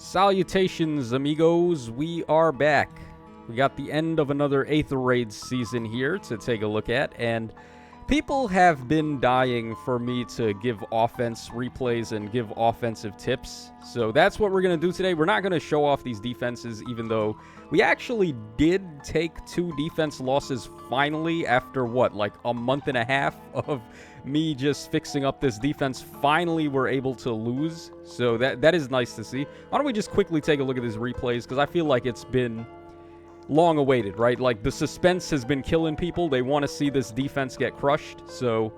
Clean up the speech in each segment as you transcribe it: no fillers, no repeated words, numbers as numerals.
Salutations, amigos. We are back. We got the end of another 8th raid season here to take a look at, and people have been dying for me to give offense replays and give offensive tips. So that's what we're going to do today. We're not going to show off these defenses, even though we actually did take 2 defense losses finally after, what, like a month and a half of me just fixing up this defense. Finally, we're able to lose. So that is nice to see. Why don't we just quickly take a look at these replays, because I feel like it's been long awaited, right? Like, the suspense has been killing people. They want to see this defense get crushed. So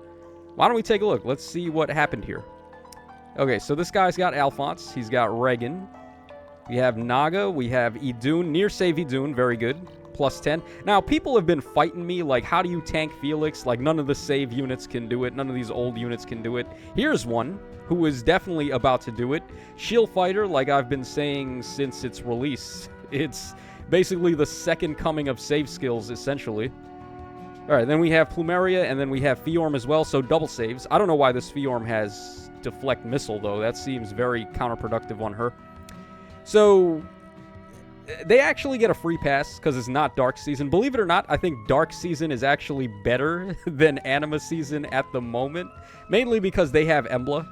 why don't we take a look? Let's see what happened here. Okay, so this guy's got Alphonse. He's got Regan. We have Naga. We have Idun. Near save Idun. Very good. Plus 10. Now, people have been fighting me, like, how do you tank Felix? Like, none of the save units can do it. None of these old units can do it. Here's one who is definitely about to do it. Shield Fighter, like I've been saying since its release. It's basically the second coming of save skills, essentially. Alright, then we have Plumeria, and then we have Fiorm as well, so double saves. I don't know why this Fiorm has Deflect Missile, though. That seems very counterproductive on her. So they actually get a free pass because it's not Dark Season. Believe it or not, I think Dark Season is actually better than Anima Season at the moment. Mainly because they have Emblem.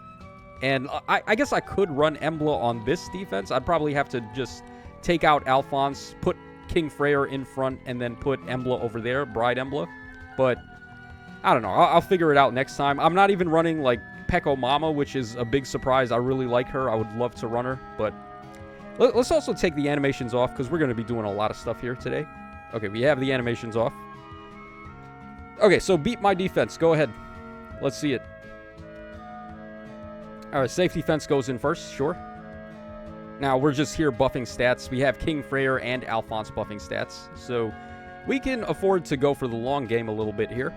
And I guess I could run Emblem on this defense. I'd probably have to just take out Alphonse, put King Freyr in front, and then put Emblem over there, Bride Emblem. But I don't know. I'll figure it out next time. I'm not even running, like, Peko Mama, which is a big surprise. I really like her. I would love to run her, but let's also take the animations off, because we're going to be doing a lot of stuff here today. Okay, we have the animations off. Okay, so beat my defense. Go ahead. Let's see it. Alright, safety fence goes in first. Sure. Now, we're just here buffing stats. We have King Freyr and Alphonse buffing stats. So we can afford to go for the long game a little bit here.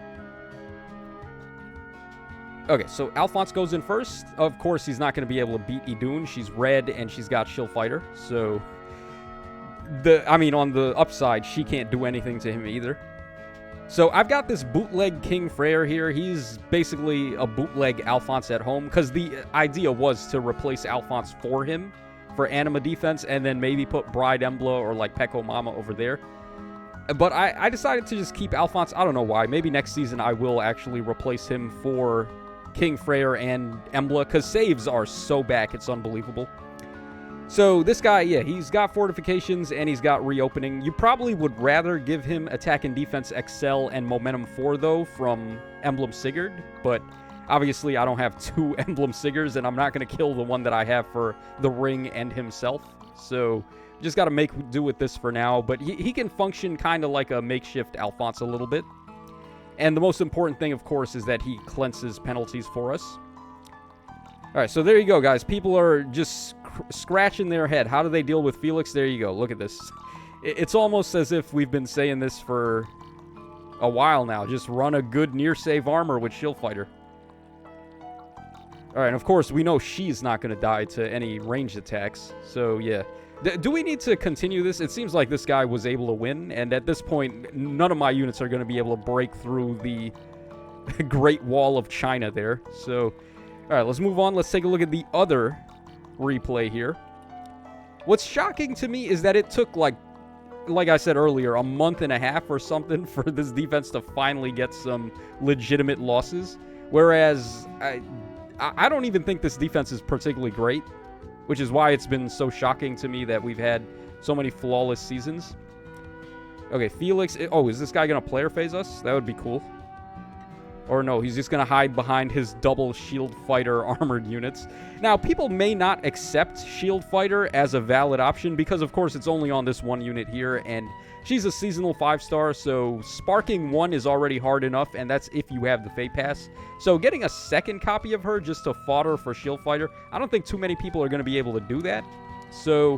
Okay, so Alphonse goes in first. Of course, he's not going to be able to beat Idun. She's red, and she's got Shield Fighter. So, on the upside, she can't do anything to him either. So, I've got this bootleg King Freyr here. He's basically a bootleg Alphonse at home, because the idea was to replace Alphonse for him for Anima defense, and then maybe put Bride Emblem or, like, Peko Mama over there. But I decided to just keep Alphonse. I don't know why. Maybe next season I will actually replace him for King Freyr and Emblem, because saves are so back, it's unbelievable. So this guy, yeah, he's got fortifications and he's got reopening. You probably would rather give him attack and defense excel and momentum 4, though, from Emblem Sigurd, but obviously I don't have 2 Emblem Sigurds, and I'm not going to kill the one that I have for the ring and himself, so just got to make do with this for now. But he can function kind of like a makeshift Alphonse a little bit. And the most important thing, of course, is that he cleanses penalties for us. Alright, so there you go, guys. People are just scratching their head. How do they deal with Felix? There you go. Look at this. It's almost as if we've been saying this for a while now. Just run a good near-save armor with Shield Fighter. Alright, and of course, we know she's not going to die to any ranged attacks. So, yeah. Do we need to continue this? It seems like this guy was able to win, and at this point, none of my units are going to be able to break through the Great Wall of China there. So, alright, let's move on. Let's take a look at the other replay here. What's shocking to me is that it took, like I said earlier, a month and a half or something for this defense to finally get some legitimate losses. Whereas, I don't even think this defense is particularly great, which is why it's been so shocking to me that we've had so many flawless seasons. Okay, Felix. Oh, is this guy going to player phase us? That would be cool. Or no, he's just going to hide behind his double Shield Fighter armored units. Now, people may not accept Shield Fighter as a valid option because, of course, it's only on this one unit here, and she's a seasonal 5-star, so sparking 1 is already hard enough, and that's if you have the Fate Pass. So getting a second copy of her just to fodder for Shield Fighter, I don't think too many people are going to be able to do that. So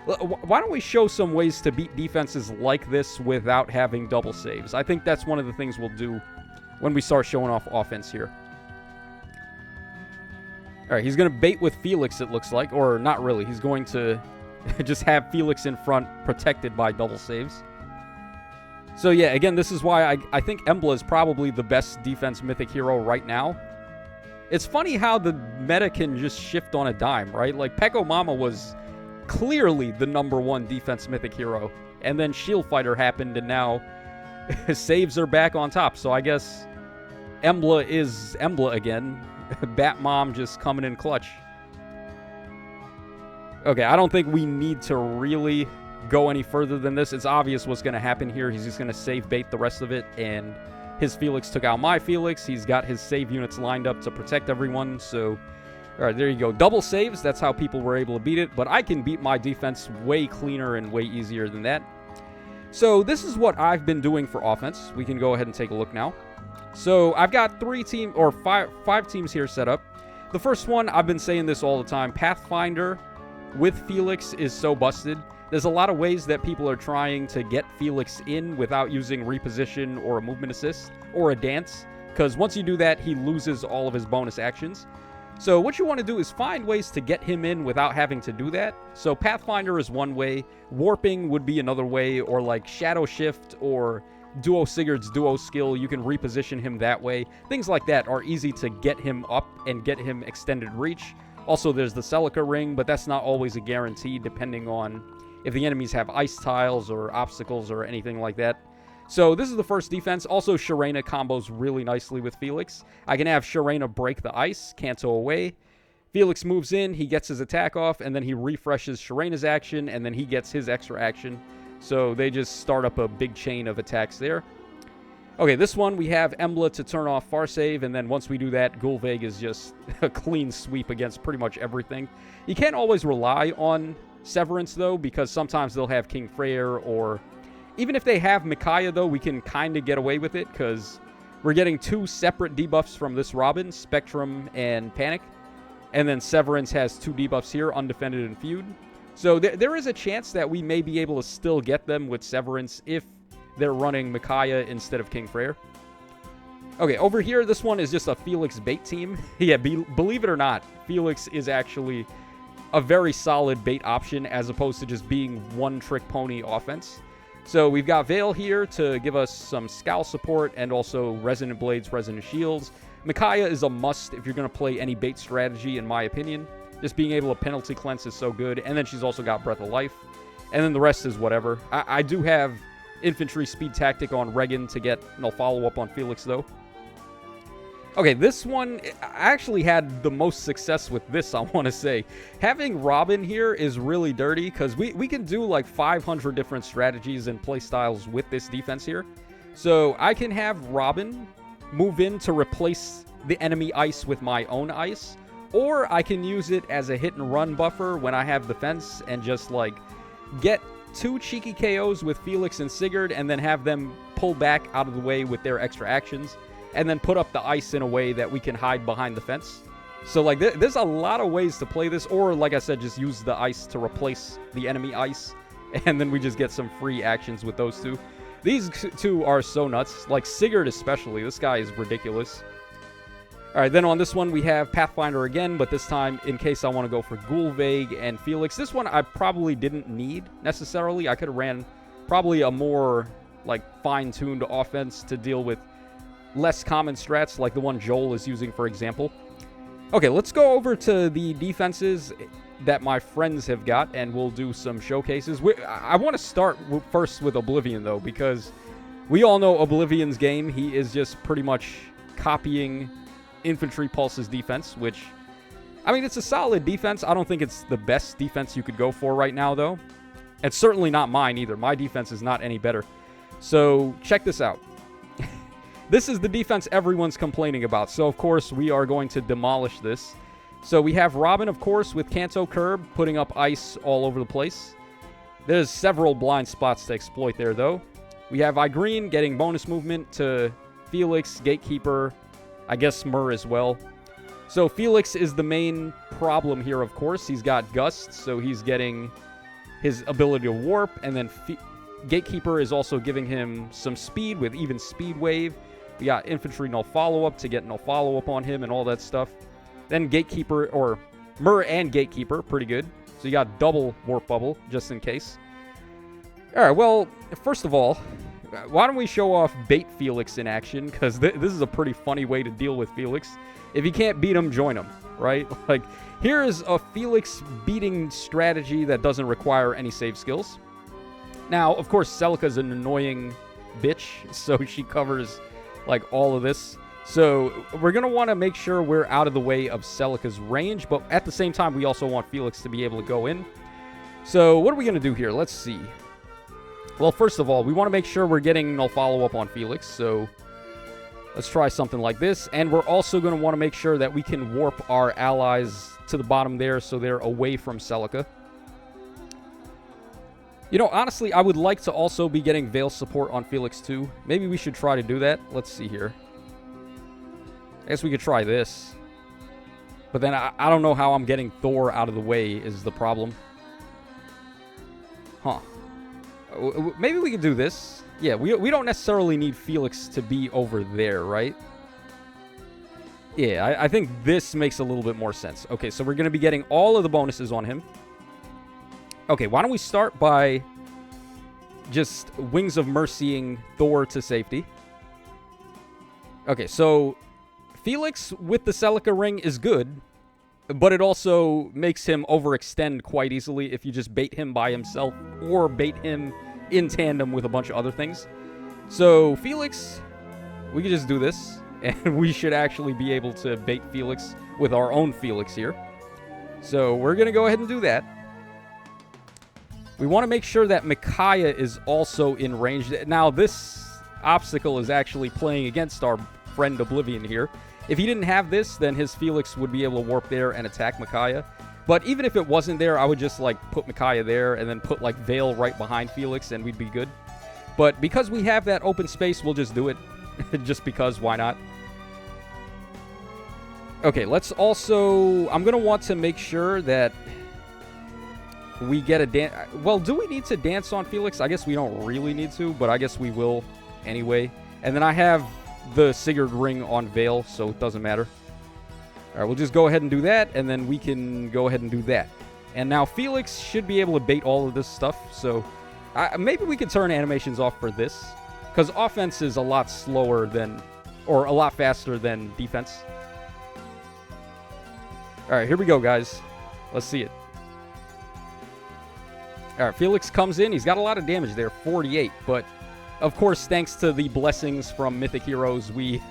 why don't we show some ways to beat defenses like this without having double saves? I think that's one of the things we'll do when we start showing off offense here. Alright, he's going to bait with Felix, it looks like. Or not really. He's going to just have Felix in front, protected by double saves. So yeah, again, this is why I think Emblem is probably the best defense mythic hero right now. It's funny how the meta can just shift on a dime, right? Like, Peko Mama was clearly the #1 defense mythic hero. And then Shield Fighter happened, and now saves are back on top. So I guess Embla is Embla again. Batmom just coming in clutch. Okay, I don't think we need to really go any further than this. It's obvious what's going to happen here. He's just going to save bait the rest of it, and his Felix took out my Felix. He's got his save units lined up to protect everyone, so... Alright, there you go. Double saves, that's how people were able to beat it, but I can beat my defense way cleaner and way easier than that. So this is what I've been doing for offense. We can go ahead and take a look now. So I've got five teams here set up. The first one, I've been saying this all the time, Pathfinder with Felix is so busted. There's a lot of ways that people are trying to get Felix in without using reposition or a movement assist or a dance, because once you do that, he loses all of his bonus actions. So what you want to do is find ways to get him in without having to do that. So Pathfinder is one way, Warping would be another way, or like Shadow Shift or Duo Sigurd's Duo skill, you can reposition him that way. Things like that are easy to get him up and get him extended reach. Also, there's the Celica Ring, but that's not always a guarantee depending on if the enemies have ice tiles or obstacles or anything like that. So this is the first defense. Also, Sharena combos really nicely with Felix. I can have Sharena break the ice, Kanto away. Felix moves in, he gets his attack off, and then he refreshes Sharena's action, and then he gets his extra action. So they just start up a big chain of attacks there. Okay, this one we have Embla to turn off Far Save, and then once we do that, Gulveig is just a clean sweep against pretty much everything. You can't always rely on Severance, though, because sometimes they'll have King Freyr, or even if they have Micaiah, though, we can kind of get away with it, because we're getting 2 separate debuffs from this Robin, Spectrum and Panic, and then Severance has 2 debuffs here, Undefended and Feud. So there is a chance that we may be able to still get them with Severance if they're running Micaiah instead of King Freyr. Okay, over here, this one is just a Felix bait team. Yeah, believe it or not, Felix is actually a very solid bait option as opposed to just being one-trick pony offense. So we've got Veil here to give us some Scowl support and also Resonant Blades, Resonant Shields. Micaiah is a must if you're going to play any bait strategy, in my opinion. Just being able to penalty cleanse is so good. And then she's also got Breath of Life. And then the rest is whatever. I do have Infantry Speed Tactic on Regan to get no follow-up on Felix, though. Okay, this one, I actually had the most success with this, I want to say. Having Robin here is really dirty, because we can do like 500 different strategies and playstyles with this defense here. So I can have Robin move in to replace the enemy ice with my own ice, or I can use it as a hit-and-run buffer when I have defense and just, like, get 2 cheeky KOs with Felix and Sigurd and then have them pull back out of the way with their extra actions, and then put up the ice in a way that we can hide behind the fence. So, like, there's a lot of ways to play this, or, like I said, just use the ice to replace the enemy ice, and then we just get some free actions with those two. These two are so nuts. Like, Sigurd especially. This guy is ridiculous. Alright, then on this one, we have Pathfinder again, but this time, in case I want to go for Gulveig and Felix. This one I probably didn't need, necessarily. I could have ran probably a more, like, fine-tuned offense to deal with less common strats, like the one Joel is using, for example. Okay, let's go over to the defenses that my friends have got, and we'll do some showcases. I want to start first with Oblivion, though, because we all know Oblivion's game. He is just pretty much copying Infantry Pulse's defense, which, I mean, it's a solid defense. I don't think it's the best defense you could go for right now, though. It's certainly not mine, either. My defense is not any better. So, check this out. This is the defense everyone's complaining about. So, of course, we are going to demolish this. So, we have Robin, of course, with Kanto Curb, putting up ice all over the place. There's several blind spots to exploit there, though. We have Igreen getting bonus movement to Felix, Gatekeeper, I guess Myrrh as well. So, Felix is the main problem here, of course. He's got Gust, so he's getting his ability to warp, and then Gatekeeper is also giving him some speed with even Speed Wave. We got Infantry no follow-up to get no follow-up on him and all that stuff. Then Gatekeeper, or Myrrh and Gatekeeper, pretty good. So you got double Warp Bubble, just in case. Alright, well, first of all, why don't we show off Bait Felix in action? Because this is a pretty funny way to deal with Felix. If you can't beat him, join him. right? Like, here is a Felix beating strategy that doesn't require any save skills. Now, of course, Celica's an annoying bitch, so she covers, like, all of this. So we're going to want to make sure we're out of the way of Celica's range, but at the same time, we also want Felix to be able to go in. So what are we going to do here? Let's see. Well, first of all, we want to make sure we're getting no follow-up on Felix, so let's try something like this. And we're also going to want to make sure that we can warp our allies to the bottom there so they're away from Celica. You know, honestly, I would like to also be getting Veil support on Felix too. Maybe we should try to do that. Let's see here. I guess we could try this. But then I don't know how I'm getting Thor out of the way is the problem. Huh. Maybe we could do this. Yeah, we don't necessarily need Felix to be over there, right? Yeah, I think this makes a little bit more sense. Okay, so we're going to be getting all of the bonuses on him. Okay, why don't we start by just Wings of Mercying Thor to safety. Okay, so Felix with the Celica ring is good, but it also makes him overextend quite easily if you just bait him by himself or bait him in tandem with a bunch of other things. So Felix, we can just do this, and we should actually be able to bait Felix with our own Felix here. So we're going to go ahead and do that. We want to make sure that Micaiah is also in range. Now, this obstacle is actually playing against our friend Oblivion here. If he didn't have this, then his Felix would be able to warp there and attack Micaiah. But even if it wasn't there, I would just, like, put Micaiah there and then put, like, Veil right behind Felix, and we'd be good. But because we have that open space, we'll just do it. Just because, why not? Okay, let's also... I'm going to want to make sure that we get a dance... Well, do we need to dance on Felix? I guess we don't really need to, but I guess we will anyway. And then I have the Sigurd ring on Veil, so it doesn't matter. All right, we'll just go ahead and do that, and then we can go ahead and do that. And now Felix should be able to bait all of this stuff, so maybe we could turn animations off for this, because offense is a lot slower than, or a lot faster than defense. All right, here we go, guys. Let's see it. All right, Felix comes in. He's got a lot of damage there, 48, but of course, thanks to the blessings from Mythic Heroes, we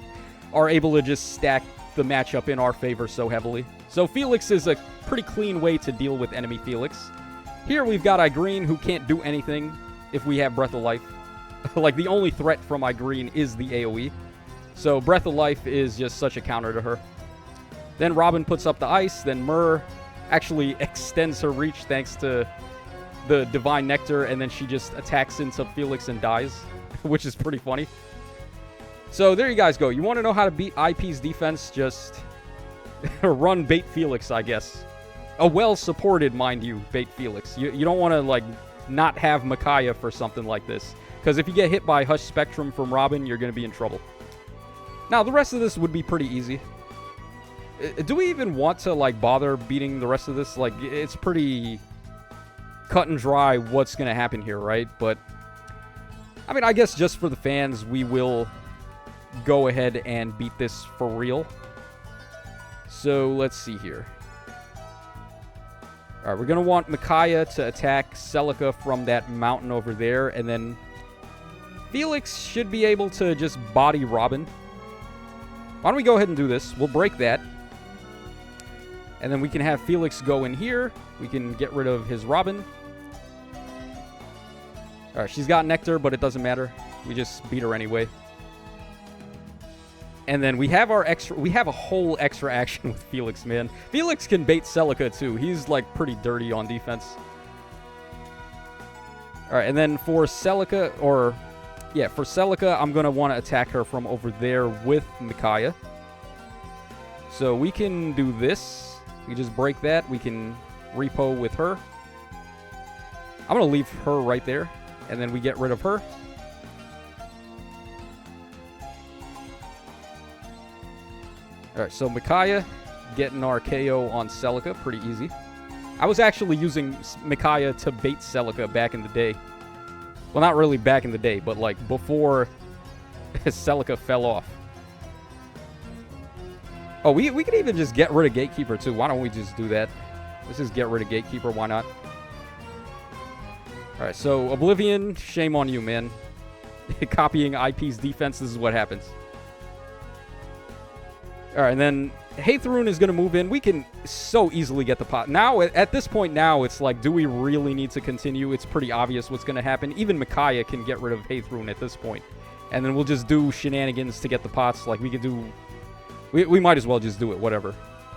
are able to just stack the matchup in our favor so heavily. So Felix is a pretty clean way to deal with enemy Felix. Here we've got Igreen, who can't do anything if we have Breath of Life. Like, the only threat from Igreen is the AoE. So Breath of Life is just such a counter to her. Then Robin puts up the ice. Then Myrrh actually extends her reach thanks to the Divine Nectar, and then she just attacks into Felix and dies, which is pretty funny. So there you guys go. You want to know how to beat IP's defense? Just run Bait Felix, I guess. A well-supported, mind you, Bait Felix. You don't want to, like, not have Micaiah for something like this. Because if you get hit by Hush Spectrum from Robin, you're going to be in trouble. Now, the rest of this would be pretty easy. Do we even want to, like, bother beating the rest of this? Like, it's pretty cut and dry what's going to happen here, right? But, I mean, I guess just for the fans, we will go ahead and beat this for real. So, let's see here. Alright, we're going to want Micaiah to attack Celica from that mountain over there, and then Felix should be able to just body Robin. Why don't we go ahead and do this? We'll break that. And then we can have Felix go in here. We can get rid of his Robin. Alright, she's got Nectar, but it doesn't matter. We just beat her anyway. And then we have our extra... We have a whole extra action with Felix, man. Felix can bait Celica, too. He's, like, pretty dirty on defense. Alright, and then for Celica, or... Yeah, for Celica, I'm going to want to attack her from over there with Micaiah. So we can do this. We just break that. We can repo with her. I'm going to leave her right there. And then we get rid of her. Alright, so Micaiah getting our KO on Celica. Pretty easy. I was actually using Micaiah to bait Celica back in the day. Well, not really back in the day, but like before Celica fell off. Oh, we could even just get rid of Gatekeeper, too. Why don't we just do that? Let's just get rid of Gatekeeper. Why not? All right, so Oblivion, shame on you, man. Copying IP's defense, this is what happens. All right, and then Hathorun is going to move in. We can so easily get the pot. Now, at this point now, it's like, do we really need to continue? It's pretty obvious what's going to happen. Even Micaiah can get rid of Hathorun at this point. And then we'll just do shenanigans to get the pots. Like, we could do... We might as well just do it, whatever.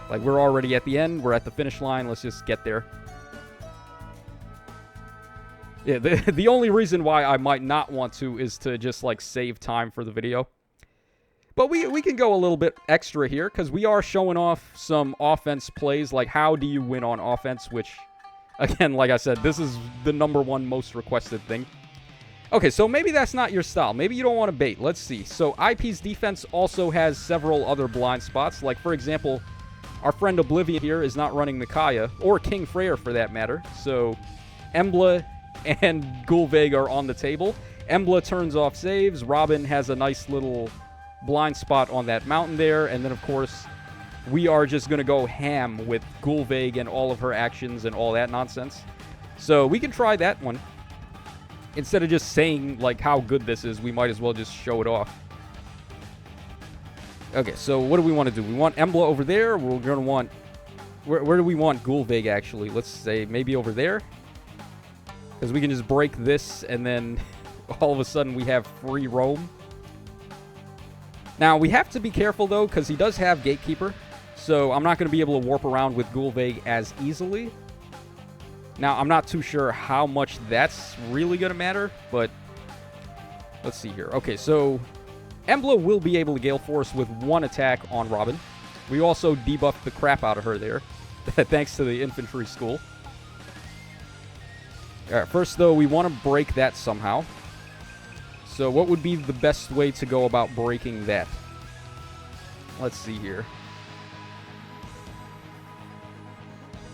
Like, we're already at the end. We're at the finish line. Let's just get there. Yeah, the only reason why I might not want to is to just, like, save time for the video. But we can go a little bit extra here, because we are showing off some offense plays, like how do you win on offense, which, again, like I said, this is the #1 most requested thing. Okay, so maybe that's not your style. Maybe you don't want to bait. Let's see. So IP's defense also has several other blind spots. Like, for example, our friend Oblivion here is not running Micaiah, or King Freyr for that matter. So Emblem and Gulveig are on the table. Emblem turns off saves. Robin has a nice little blind spot on that mountain there. And then, of course, we are just going to go ham with Gulveig and all of her actions and all that nonsense. So we can try that one. Instead of just saying, like, how good this is, we might as well just show it off. Okay, so what do we want to do? We want Emblem over there. We're going to want... Where do we want Gulveig, actually? Let's say maybe over there. Because we can just break this, and then all of a sudden we have free roam. Now, we have to be careful, though, because he does have Gatekeeper. So I'm not going to be able to warp around with Gulveig as easily. Now, I'm not too sure how much that's really going to matter, but let's see here. Okay, so Emblem will be able to Gale Force with 1 attack on Robin. We also debuffed the crap out of her there, thanks to the Infantry school. All right, first, though, we want to break that somehow. So what would be the best way to go about breaking that? Let's see here.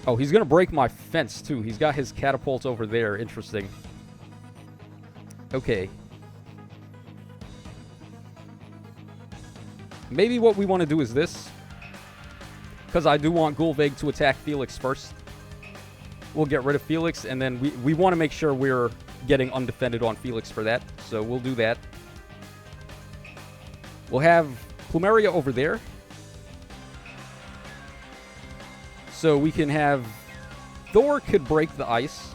Oh, he's going to break my fence, too. He's got his catapult over there. Interesting. Okay. Maybe what we want to do is this. Because I do want Gulveig to attack Felix first. We'll get rid of Felix, and then we want to make sure we're getting undefended on Felix for that. So we'll do that. We'll have Plumeria over there. So we can have... Thor could break the ice.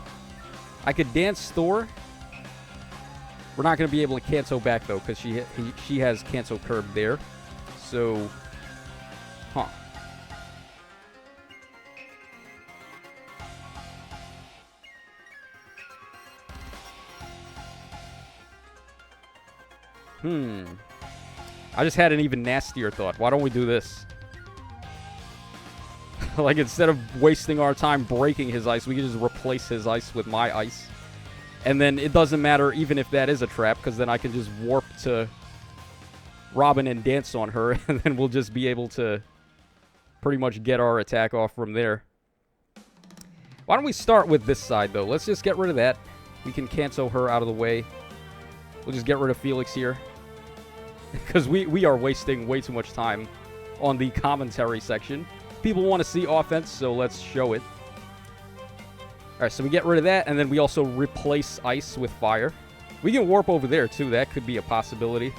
I could dance Thor. We're not going to be able to cancel back, though, because she has cancel curb there. So... Huh. I just had an even nastier thought. Why don't we do this? Like, instead of wasting our time breaking his ice, we can just replace his ice with my ice. And then it doesn't matter even if that is a trap, because then I can just warp to Robin and dance on her, and then we'll just be able to pretty much get our attack off from there. Why don't we start with this side, though? Let's just get rid of that. We can cancel her out of the way. We'll just get rid of Felix here. Because we are wasting way too much time on the commentary section. People want to see offense, so let's show it. Alright, so we get rid of that, and then we also replace ice with fire. We can warp over there, too. That could be a possibility.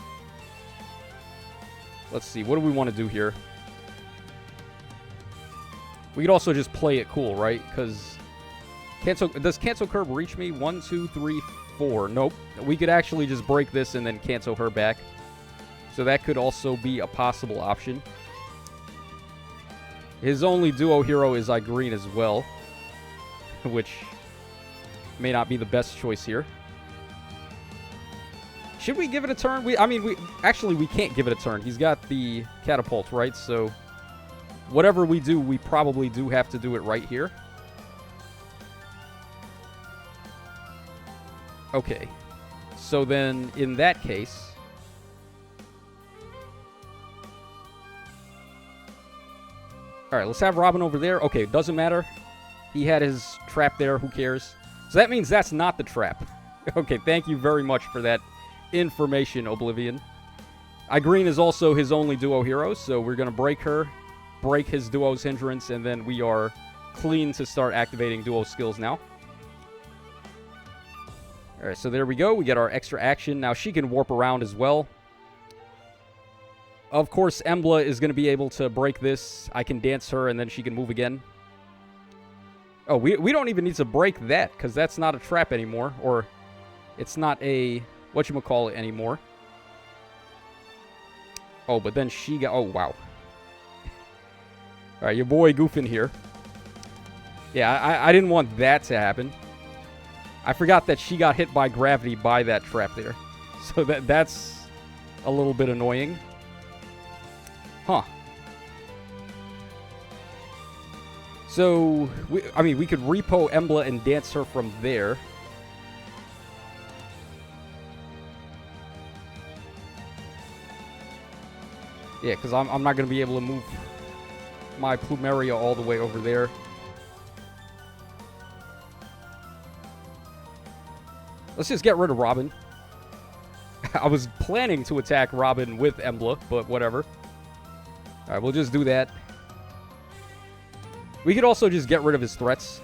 Let's see. What do we want to do here? We could also just play it cool, right? Because... Does cancel curb reach me? 1, 2, 3, 4. Nope. We could actually just break this and then cancel her back. So that could also be a possible option. His only duo hero is Igreen as well, which may not be the best choice here. Should we give it a turn? We can't give it a turn. He's got the catapult, right? So whatever we do, we probably do have to do it right here. Okay. So then, in that case... Alright, let's have Robin over there. Okay, doesn't matter. He had his trap there. Who cares? So that means that's not the trap. Okay, thank you very much for that information, Oblivion. Igreen is also his only duo hero, so we're going to break her. break his duo's hindrance, and then we are clean to start activating duo skills now. Alright, so there we go. We get our extra action. Now she can warp around as well. Of course, Embla is going to be able to break this. I can dance her, and then she can move again. Oh, we don't even need to break that, because that's not a trap anymore. Or, it's not a whatchamacallit anymore. Oh, but then she got... Oh, wow. Alright, your boy goofing here. Yeah, I didn't want that to happen. I forgot that she got hit by gravity by that trap there. So that's a little bit annoying. Huh. So, we could repo Embla and dance her from there. Yeah, because I'm not going to be able to move my Plumeria all the way over there. Let's just get rid of Robin. I was planning to attack Robin with Embla, but whatever. Alright, we'll just do that. We could also just get rid of his threats.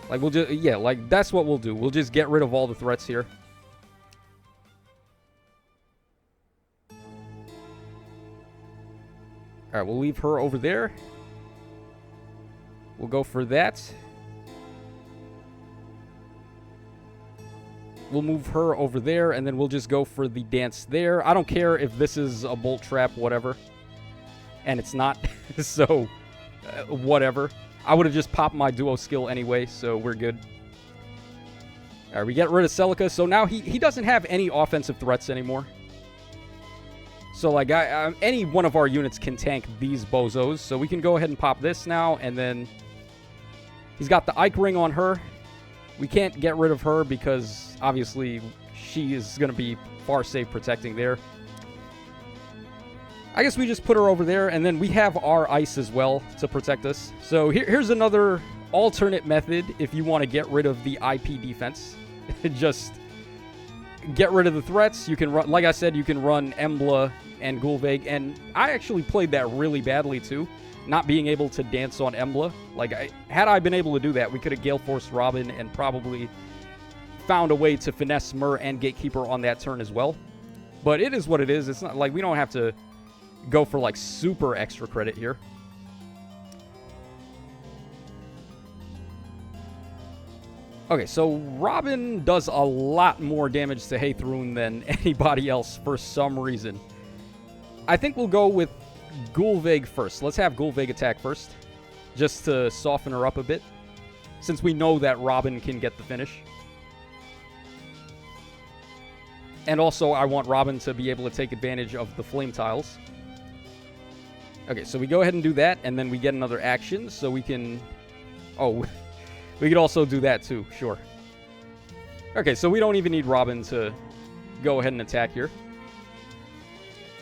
Like, we'll just... Yeah, like, that's what we'll do. We'll just get rid of all the threats here. Alright, we'll leave her over there. We'll go for that. We'll move her over there, and then we'll just go for the dance there. I don't care if this is a bolt trap, whatever. And it's not, so whatever. I would have just popped my duo skill anyway, so we're good. Alright, we get rid of Celica, so now he doesn't have any offensive threats anymore. So, like, any one of our units can tank these bozos, so we can go ahead and pop this now, and then he's got the Ike Ring on her. We can't get rid of her because, obviously, she is going to be far safe protecting there. I guess we just put her over there, and then we have our ice as well to protect us. So here's another alternate method if you want to get rid of the IP defense. Just get rid of the threats. You can run, like I said, you can run Embla and Gulveig, and I actually played that really badly too. Not being able to dance on Embla. Like, had I been able to do that, we could have Gale Forced Robin and probably found a way to finesse Myrrh and Gatekeeper on that turn as well. But it is what it is. It's not like we don't have to go for, like, super extra credit here. Okay, so Robin does a lot more damage to Haythrun than anybody else for some reason. I think we'll go with Gulveig first. Let's have Gulveig attack first, just to soften her up a bit, since we know that Robin can get the finish. And also, I want Robin to be able to take advantage of the flame tiles. Okay, so we go ahead and do that, and then we get another action, so we can... Oh, we could also do that too, sure. Okay, so we don't even need Robin to go ahead and attack here.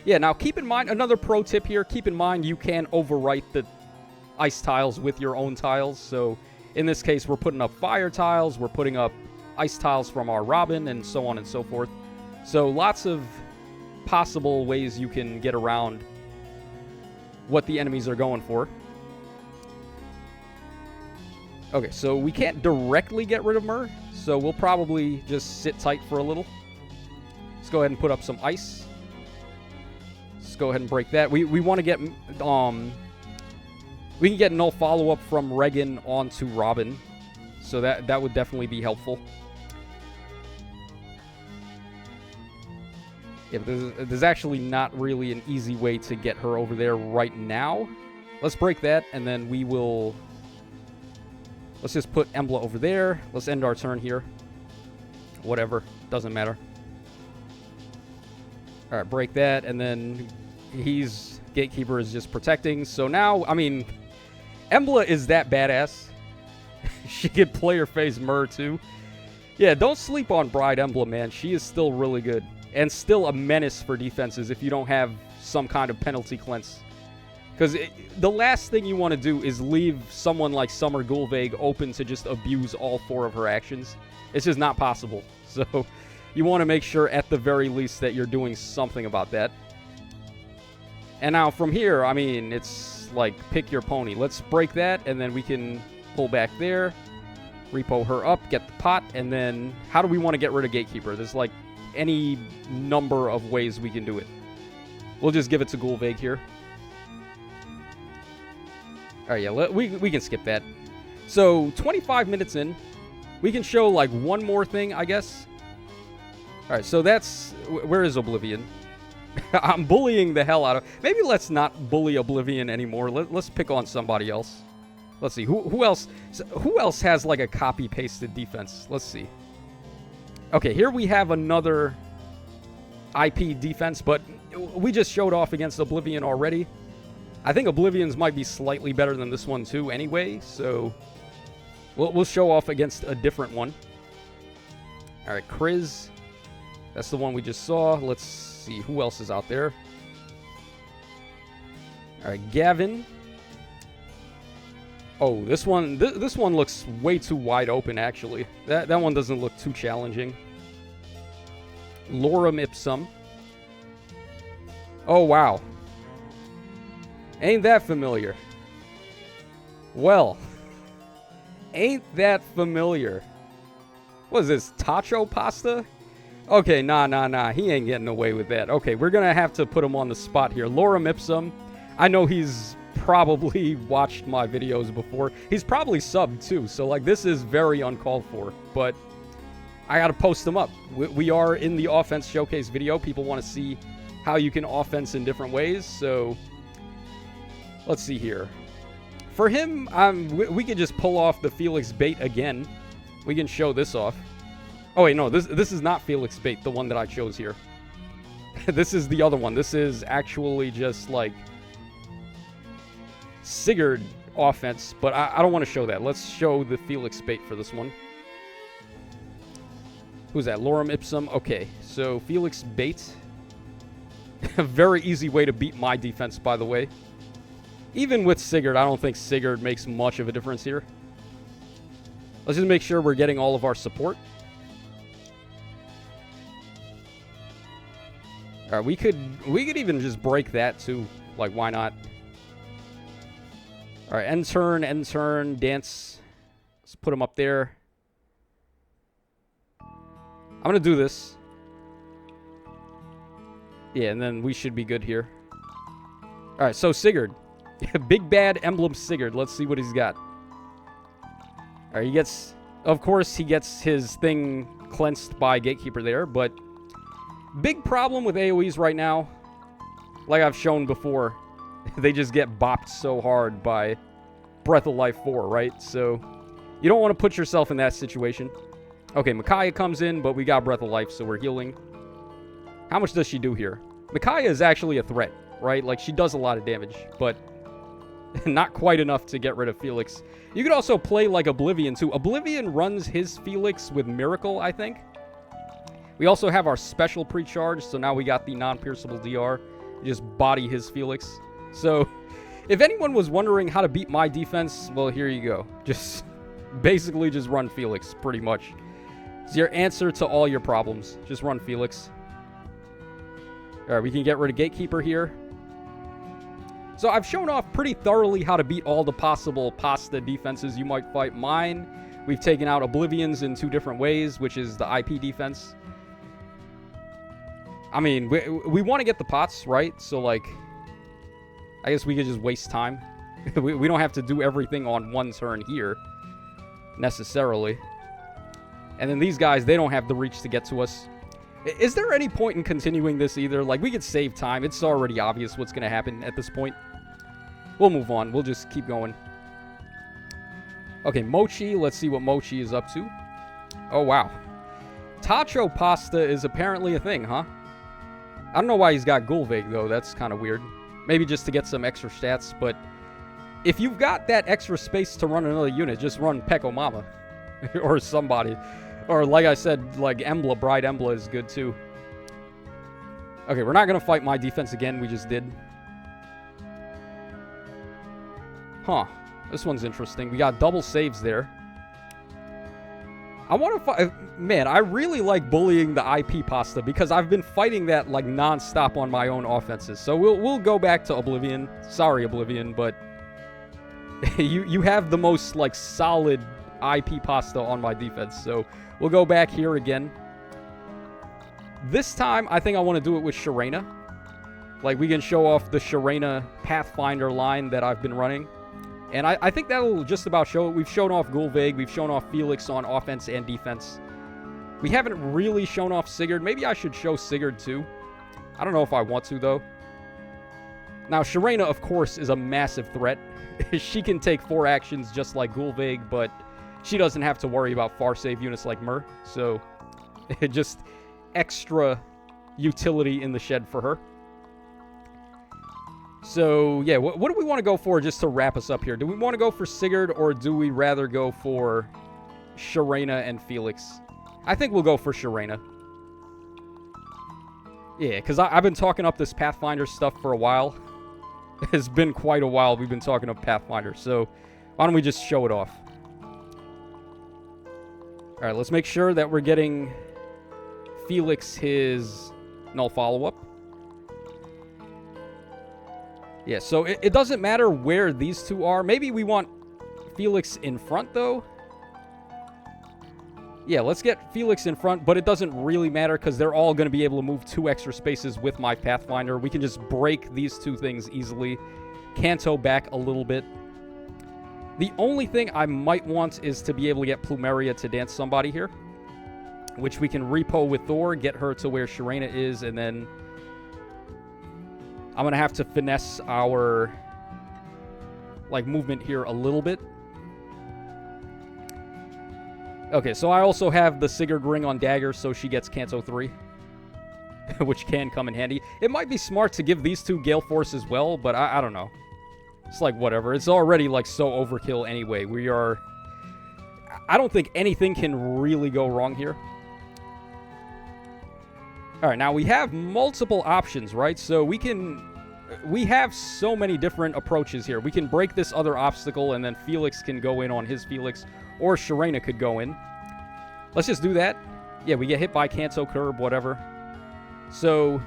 Yeah, now keep in mind, another pro tip here, keep in mind you can overwrite the ice tiles with your own tiles. So in this case, we're putting up fire tiles, we're putting up ice tiles from our Robin, and so on and so forth. So lots of possible ways you can get around what the enemies are going for. Okay, so we can't directly get rid of Myrrh, so we'll probably just sit tight for a little. Let's go ahead and put up some ice. Let's go ahead and break that. We want to get... we can get no follow-up from Regan onto Robin, so that would definitely be helpful. Yeah, but there's actually not really an easy way to get her over there right now. Let's break that, and then we will... Let's just put Embla over there. Let's end our turn here. Whatever. Doesn't matter. Alright, break that, and then Gatekeeper is just protecting. So now, I mean, Embla is that badass. She could player phase Myrrh too. Yeah, don't sleep on Bride Emblem, man. She is still really good. And still a menace for defenses if you don't have some kind of penalty cleanse. Because the last thing you want to do is leave someone like Summer Gulveig open to just abuse all 4 of her actions. It's just not possible. So you want to make sure at the very least that you're doing something about that. And now from here, I mean, it's like pick your pony. Let's break that, and then we can pull back there, repo her up, get the pot, and then how do we want to get rid of Gatekeeper? There's like any number of ways we can do it. We'll just give it to Gulvig here. Alright, yeah, we can skip that. So, 25 minutes in, we can show like one more thing, I guess. Alright, so that's... Where is Oblivion? I'm bullying the hell out of... Maybe let's not bully Oblivion anymore. Let's pick on somebody else. Let's see. Who else has like a copy-pasted defense? Let's see. Okay, here we have another IP defense, but we just showed off against Oblivion already. I think Oblivion's might be slightly better than this one too anyway, so we'll show off against a different one. Alright, Kriz. That's the one we just saw. Let's see who else is out there. Alright, Gavin. Oh, this one looks way too wide open, actually. That one doesn't look too challenging. Lorem Ipsum. Oh, wow. Ain't that familiar? Well, ain't that familiar? What is this, Tacho pasta? Okay, nah. He ain't getting away with that. Okay, we're gonna have to put him on the spot here. Lorem Ipsum. I know he's probably watched my videos before. He's probably subbed too, so like this is very uncalled for, but I gotta post him up. We are in the offense showcase video. People want to see how you can offense in different ways, so let's see here. For him, we could just pull off the Felix bait again. We can show this off. Oh wait, no, this is not Felix bait, the one that I chose here. This is the other one. This is actually just like Sigurd offense, but I don't want to show that. Let's show the Felix bait for this one. Who's that? Lorem Ipsum. Okay, so Felix bait. A very easy way to beat my defense, by the way. Even with Sigurd, I don't think Sigurd makes much of a difference here. Let's just make sure we're getting all of our support. Alright, we could even just break that too. Like, why not? Alright, end turn, dance. Let's put him up there. I'm gonna do this. Yeah, and then we should be good here. Alright, so Sigurd. Big bad Emblem Sigurd. Let's see what he's got. Alright, he gets... Of course, he gets his thing cleansed by Gatekeeper there, but... Big problem with AoEs right now. Like I've shown before. They just get bopped so hard by Breath of Life 4, right? So, you don't want to put yourself in that situation. Okay, Micaiah comes in, but we got Breath of Life, so we're healing. How much does she do here? Micaiah is actually a threat, right? Like, she does a lot of damage, but not quite enough to get rid of Felix. You could also play like Oblivion, too. Oblivion runs his Felix with Miracle, I think. We also have our special pre-charge, so now we got the non-pierceable DR. We just body his Felix. So, if anyone was wondering how to beat my defense, well, here you go. Just, basically just run Felix, pretty much. It's your answer to all your problems. Just run Felix. Alright, we can get rid of Gatekeeper here. So I've shown off pretty thoroughly how to beat all the possible pasta defenses you might fight. Mine, we've taken out Oblivions in 2 different ways, which is the IP defense. I mean, we want to get the pots, right? So, like, I guess we could just waste time. we don't have to do everything on one turn here, necessarily. And then these guys, they don't have the reach to get to us. Is there any point in continuing this either? Like, we could save time. It's already obvious what's going to happen at this point. We'll move on. We'll just keep going. Okay, Mochi. Let's see what Mochi is up to. Oh, wow. Tacho pasta is apparently a thing, huh? I don't know why he's got Gulvig, though. That's kind of weird. Maybe just to get some extra stats, but if you've got that extra space to run another unit, just run Peko Mama. Or somebody. Or, like I said, like Embla, Bride Embla is good, too. Okay, we're not going to fight my defense again. We just did. Huh. This one's interesting. We got double saves there. I want to fight. Man, I really like bullying the IP pasta because I've been fighting that like non-stop on my own offenses. So we'll go back to Oblivion. Sorry, Oblivion, but you have the most like solid IP pasta on my defense. So we'll go back here again. This time, I think I want to do it with Sharena. Like, we can show off the Sharena Pathfinder line that I've been running. And I think that'll just about show it. We've shown off Gulveig. We've shown off Felix on offense and defense. We haven't really shown off Sigurd. Maybe I should show Sigurd, too. I don't know if I want to, though. Now, Sharena, of course, is a massive threat. She can take 4 actions just like Gulveig, but she doesn't have to worry about far save units like Myr. So, just extra utility in the shed for her. So, yeah, what do we want to go for just to wrap us up here? Do we want to go for Sigurd, or do we rather go for Sharena and Felix? I think we'll go for Sharena. Yeah, because I've been talking up this Pathfinder stuff for a while. It's been quite a while we've been talking up Pathfinder, so why don't we just show it off? Alright, let's make sure that we're getting Felix his null follow-up. Yeah, so it doesn't matter where these two are. Maybe we want Felix in front, though. Yeah, let's get Felix in front, but it doesn't really matter because they're all going to be able to move 2 extra spaces with my Pathfinder. We can just break these 2 things easily. Canto back a little bit. The only thing I might want is to be able to get Plumeria to dance somebody here, which we can repo with Thor, get her to where Sharena is, and then I'm going to have to finesse our like movement here a little bit. Okay, so I also have the Sigurd ring on Dagger, so she gets Canto 3, which can come in handy. It might be smart to give these 2 Gale Force as well, but I don't know. It's like, whatever. It's already, like, so overkill anyway. I don't think anything can really go wrong here. All right, now we have multiple options, right? So we have so many different approaches here. We can break this other obstacle, and then Felix can go in on his Felix, or Sharena could go in. Let's just do that. Yeah, we get hit by Canto Curb, whatever. So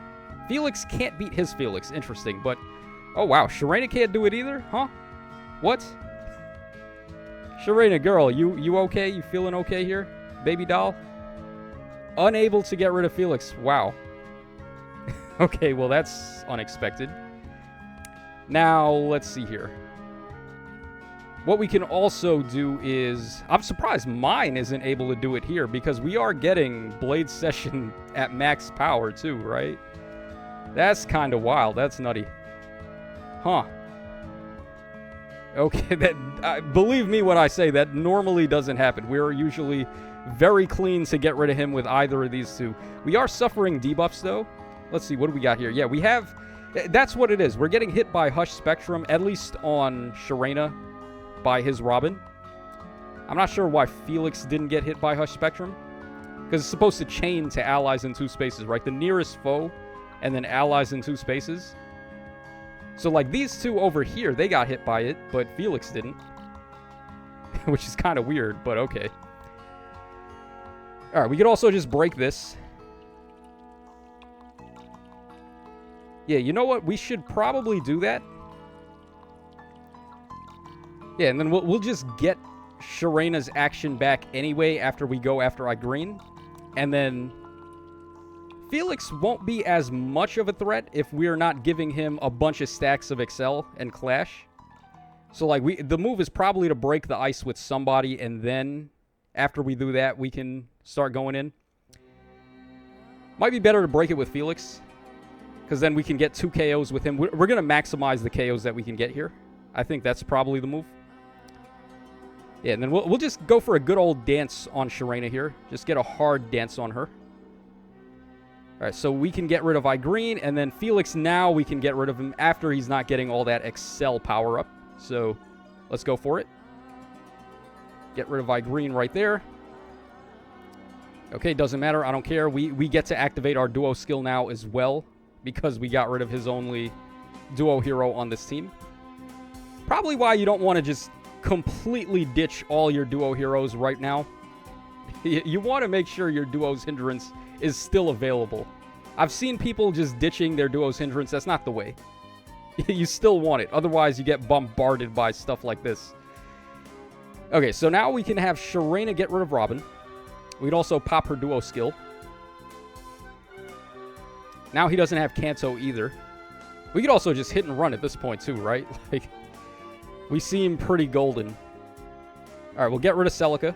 Felix can't beat his Felix. Interesting, but oh wow, Sharena can't do it either? Huh? What? Sharena, girl, you okay? You feeling okay here? Baby doll? Unable to get rid of Felix. Wow. Okay, well that's unexpected. Now, let's see here. What we can also do is, I'm surprised mine isn't able to do it here because we are getting Blade Session at max power too, right? That's kind of wild. That's nutty. Huh. Okay, believe me when I say that normally doesn't happen. We're usually very clean to get rid of him with either of these 2. We are suffering debuffs though. Let's see, what do we got here? Yeah, we have, that's what it is. We're getting hit by Hush Spectrum, at least on Sharena, by his Robin. I'm not sure why Felix didn't get hit by Hush Spectrum, because it's supposed to chain to allies in 2 spaces, right? The nearest foe, and then allies in 2 spaces. So, like, these 2 over here, they got hit by it, but Felix didn't. Which is kind of weird, but okay. Alright, we could also just break this. Yeah, you know what? We should probably do that. Yeah, and then we'll just get Sharena's action back anyway after we go after Igreen. And then Felix won't be as much of a threat if we're not giving him a bunch of stacks of Excel and Clash. So, like, the move is probably to break the ice with somebody, and then after we do that, we can start going in. Might be better to break it with Felix, because then we can get 2 KOs with him. We're going to maximize the KOs that we can get here. I think that's probably the move. Yeah, and then we'll just go for a good old dance on Sharena here. Just get a hard dance on her. All right, so we can get rid of Igreen, and then Felix now we can get rid of him after he's not getting all that Excel power up. So let's go for it. Get rid of Igreen right there. Okay, doesn't matter. I don't care. We get to activate our duo skill now as well because we got rid of his only duo hero on this team. Probably why you don't want to just completely ditch all your duo heroes right now. You want to make sure your duo's hindrance is still available. I've seen people just ditching their duo's hindrance. That's not the way. You still want it. Otherwise, you get bombarded by stuff like this. Okay, so now we can have Sharena get rid of Robin. We'd also pop her duo skill. Now he doesn't have Kanto either. We could also just hit and run at this point too, right? Like, we seem pretty golden. All right, we'll get rid of Celica.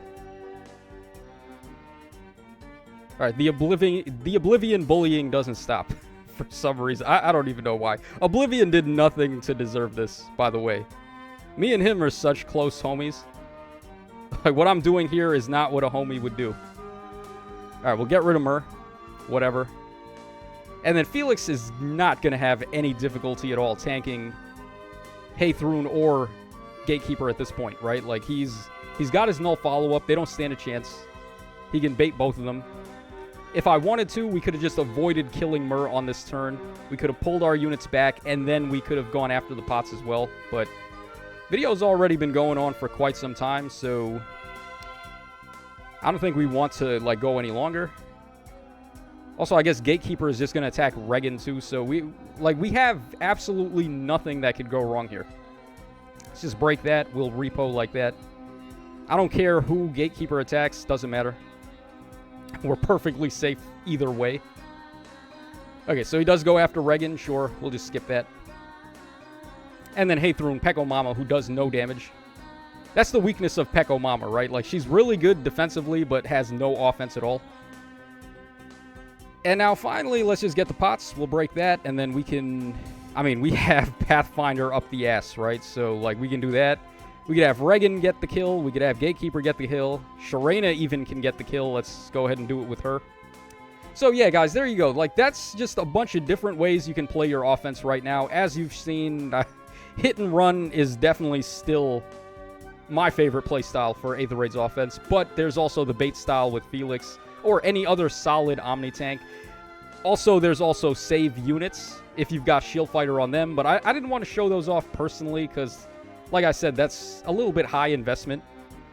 All right, the Oblivion bullying doesn't stop for some reason. I don't even know why. Oblivion did nothing to deserve this, by the way. Me and him are such close homies. Like, what I'm doing here is not what a homie would do. All right, we'll get rid of Myrrh. Whatever. And then Felix is not going to have any difficulty at all tanking Haythrun or Gatekeeper at this point, right? Like, he's got his null follow-up. They don't stand a chance. He can bait both of them. If I wanted to, we could have just avoided killing Myrrh on this turn. We could have pulled our units back, and then we could have gone after the pots as well. But video's already been going on for quite some time, so I don't think we want to, like, go any longer. Also, I guess Gatekeeper is just going to attack Regan, too, so we have absolutely nothing that could go wrong here. Let's just break that. We'll repo like that. I don't care who Gatekeeper attacks. Doesn't matter. We're perfectly safe either way. Okay, so he does go after Regan. Sure, we'll just skip that. And then Haythrun, Peko Mama, who does no damage. That's the weakness of Peko Mama, right? Like, she's really good defensively, but has no offense at all. And now, finally, let's just get the pots. We'll break that, and then we can... I mean, we have Pathfinder up the ass, right? So, like, we can do that. We could have Regan get the kill. We could have Gatekeeper get the kill. Sharena even can get the kill. Let's go ahead and do it with her. So, yeah, guys, there you go. Like, that's just a bunch of different ways you can play your offense right now. As you've seen, hit and run is definitely still my favorite playstyle for Aether Raid's offense. But there's also the bait style with Felix, or any other solid Omni tank. Also, there's also save units if you've got Shield Fighter on them, but I didn't want to show those off personally because, like I said, that's a little bit high investment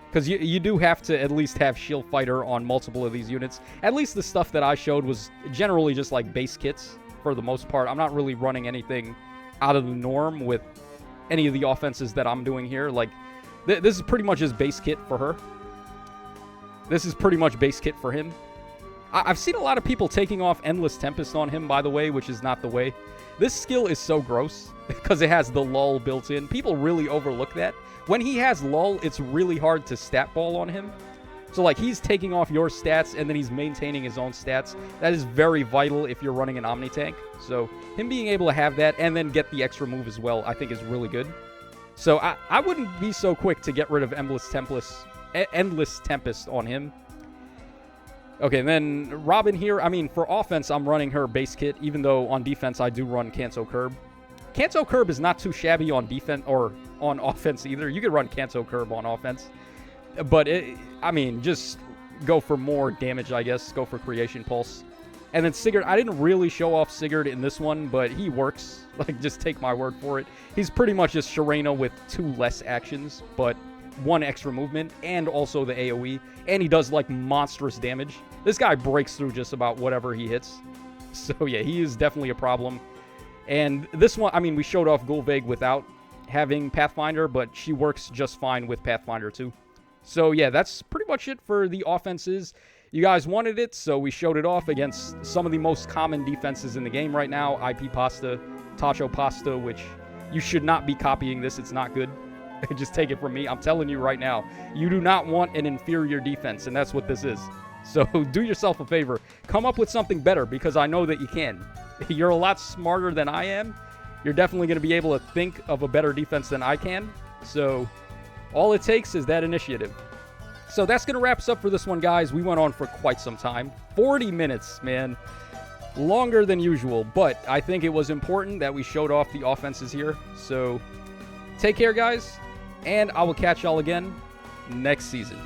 because you do have to at least have Shield Fighter on multiple of these units. At least the stuff that I showed was generally just like base kits for the most part. I'm not really running anything out of the norm with any of the offenses that I'm doing here. Like, this is pretty much just base kit for her. This is pretty much base kit for him. I've seen a lot of people taking off Endless Tempest on him, by the way, which is not the way. This skill is so gross because it has the lull built in. People really overlook that. When he has lull, it's really hard to stat ball on him. So, like, he's taking off your stats and then he's maintaining his own stats. That is very vital if you're running an Omni tank. So, him being able to have that and then get the extra move as well, I think is really good. So, I wouldn't be so quick to get rid of Endless Tempest on him. Okay, and then Robin here, I mean, for offense, I'm running her base kit, even though on defense, I do run Kanto Curb. Kanto Curb is not too shabby on defense, or on offense either. You could run Kanto Curb on offense. But, I mean, just go for more damage, I guess. Go for Creation Pulse. And then Sigurd, I didn't really show off Sigurd in this one, but he works. Like, just take my word for it. He's pretty much just Sharena with 2 less actions, but 1 extra movement, and also the AoE. And he does, like, monstrous damage. This guy breaks through just about whatever he hits. So, yeah, he is definitely a problem. And this one, I mean, we showed off Gulveig without having Pathfinder, but she works just fine with Pathfinder, too. So, yeah, that's pretty much it for the offenses. You guys wanted it, so we showed it off against some of the most common defenses in the game right now. IP Pasta, Tacho Pasta, which you should not be copying this. It's not good. Just take it from me. I'm telling you right now, you do not want an inferior defense, and that's what this is. So do yourself a favor. Come up with something better, because I know that you can. You're a lot smarter than I am. You're definitely going to be able to think of a better defense than I can. So all it takes is that initiative. So that's going to wrap us up for this one, guys. We went on for quite some time. 40 minutes, man. Longer than usual, but I think it was important that we showed off the offenses here. So take care, guys, and I will catch y'all again next season.